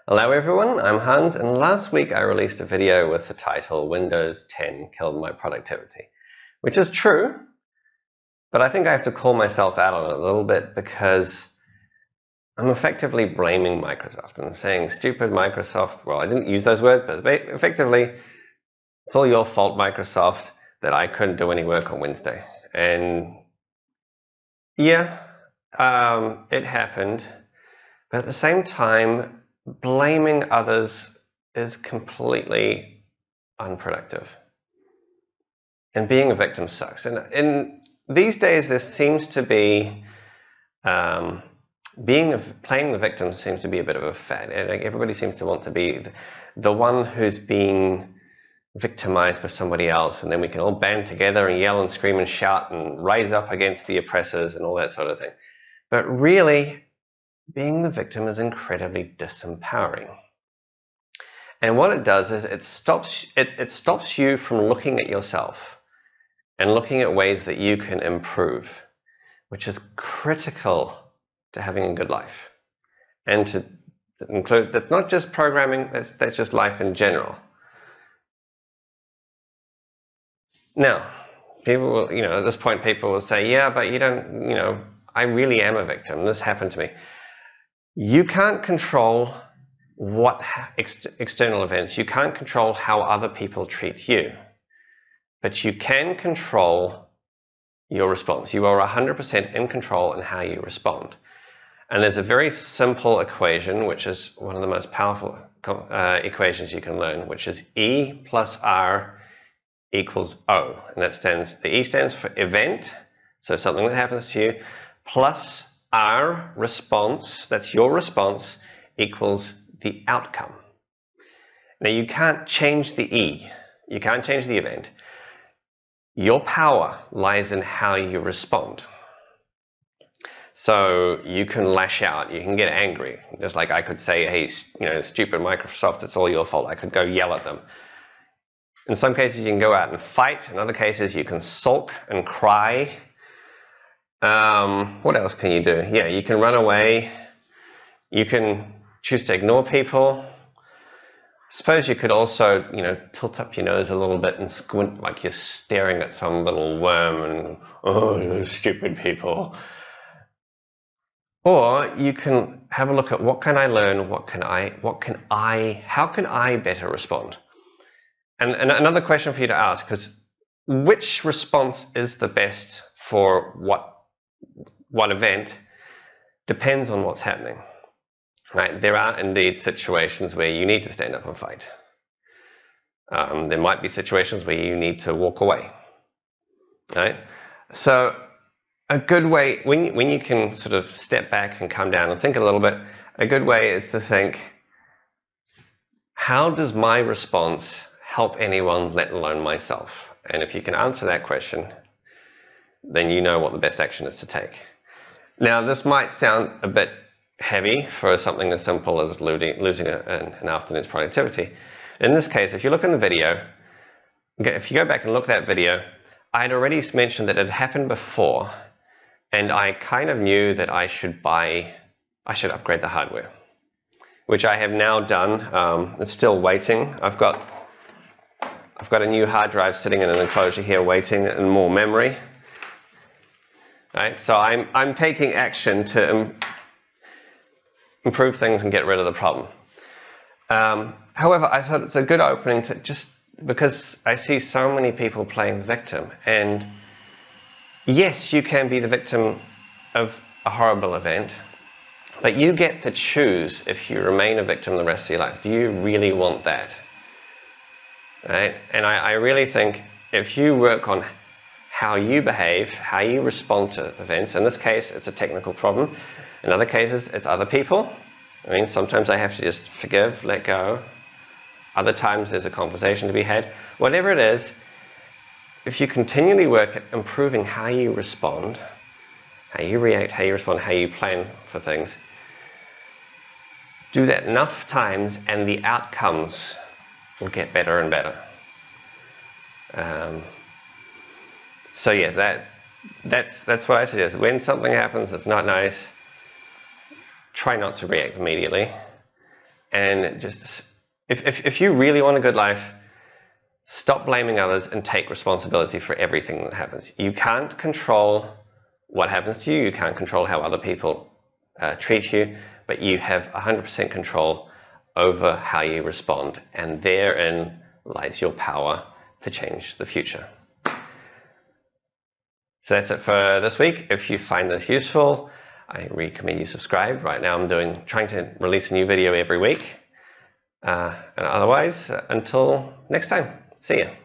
Hello everyone, I'm Hans, and last week I released a video with the title Windows 10 Killed My Productivity, which is true, but I think I have to call myself out on it a little bit because I'm effectively blaming Microsoft. I'm saying, stupid Microsoft. Well, I didn't use those words, but effectively, it's all your fault, Microsoft, that I couldn't do any work on Wednesday. And yeah, it happened, but at the same time, blaming others is completely unproductive. And being a victim sucks. And in these days, there seems to be playing the victim seems to be a bit of a fad. And everybody seems to want to be the one who's being victimized by somebody else, and then we can all band together and yell and scream and shout and rise up against the oppressors and all that sort of thing. But really, being the victim is incredibly disempowering. And what it does is it stops you from looking at yourself and looking at ways that you can improve, which is critical to having a good life. And to include, that's not just programming, that's just life in general. Now, people will, at this point people will say, yeah, but you don't, I really am a victim. This happened to me. You can't control what external events. You can't control how other people treat you, but you can control your response. You are 100% in control in how you respond. And there's a very simple equation, which is one of the most powerful equations you can learn, which is E plus R equals O. And the E stands for event, so something that happens to you, plus R, response, that's your response, equals the outcome. Now you can't change the E, you can't change the event. Your power lies in how you respond. So you can lash out, you can get angry, just like I could say, hey, stupid Microsoft, it's all your fault. I could go yell at them. In some cases you can go out and fight, in other cases you can sulk and cry. What else can you do? Yeah, you can run away, you can choose to ignore people. Suppose you could also, tilt up your nose a little bit and squint like you're staring at some little worm and, oh, those stupid people. Or you can have a look at what can I learn, how can I better respond? And another question for you to ask is, which response is the best for what event depends on what's happening. Right? There are indeed situations where you need to stand up and fight. There might be situations where you need to walk away. Right? So a good way, when you can sort of step back and come down and think a little bit, a good way is to think, how does my response help anyone, let alone myself? And if you can answer that question, then you know what the best action is to take. Now, this might sound a bit heavy for something as simple as losing an afternoon's productivity. In this case, if you look in the video, if you go back and look at that video, I had already mentioned that it had happened before, and I kind of knew that I should upgrade the hardware, which I have now done. It's still waiting. I've got a new hard drive sitting in an enclosure here waiting, and more memory. Right, so I'm taking action to improve things and get rid of the problem. However, I thought it's a good opening to because I see so many people playing victim, and yes, you can be the victim of a horrible event, but you get to choose if you remain a victim the rest of your life. Do you really want that? Right? And I really think if you work on how you behave, how you respond to events. In this case, it's a technical problem. In other cases, it's other people. I mean, sometimes I have to just forgive, let go. Other times there's a conversation to be had. Whatever it is, if you continually work at improving how you respond, how you react, how you respond, how you plan for things, do that enough times and the outcomes will get better and better. So yes, that's what I suggest. When something happens that's not nice, try not to react immediately. And just, if you really want a good life, stop blaming others and take responsibility for everything that happens. You can't control what happens to you. You can't control how other people treat you, but you have 100% control over how you respond. And therein lies your power to change the future. So that's it for this week. If you find this useful, I recommend you subscribe. Right now I'm trying to release a new video every week. And otherwise, until next time, see ya.